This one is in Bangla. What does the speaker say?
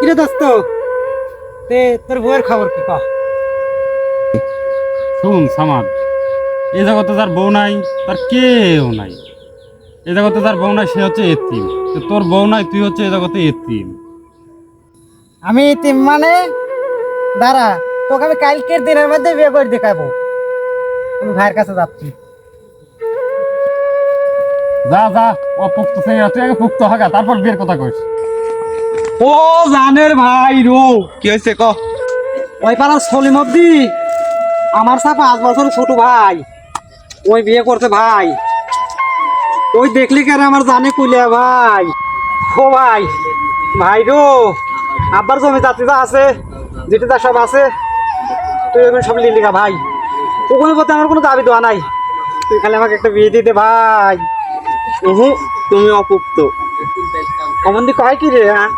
কিরে দোস্ত, তোর বউয়ের খবর কি কহ? শুন সামাদ, এই জগতে যার বউ নাই তার কেউ নাই। এই জগতে যার বউ নাই সে হচ্ছে এতিম। তো তোর বউ নাই, তুই হচ্ছে এই জগতে এতিম। আমি ইতিম মানে? দাঁড়া, তোকে আমি কালকের দিনের মধ্যে বিয়ে করে দেখাবো। আমি ভাইয়ের কাছে যাচ্ছি। যা যা, অপুক্ত সেই তুই আগে পুক্ত হাগা, তারপর বিয়ের কথা কইস। ও জানের ভাই রো, কি হয়েছে ক? ওই পাড়ার সলিম অব্দি আমার সাথে 5 বছর ছোট ভাই, ওই বিয়ে করছে ভাই। ওই দেখলি কেন আমার জানে কুলিয়া ভাই। ও ভাই, ভাই রো, আব্বার জমি জাতি যা আছে, যেটা যা সব আছে, তুই ওখানে সব লিলিকা ভাই। ওখানে বলতে আমার কোনো দাবি দেওয়া নাই, তুই খালি আমাকে একটা বিয়ে দিতে ভাই। তুমি অপুক্ত। অমন দি কয় কি রে? হ্যাঁ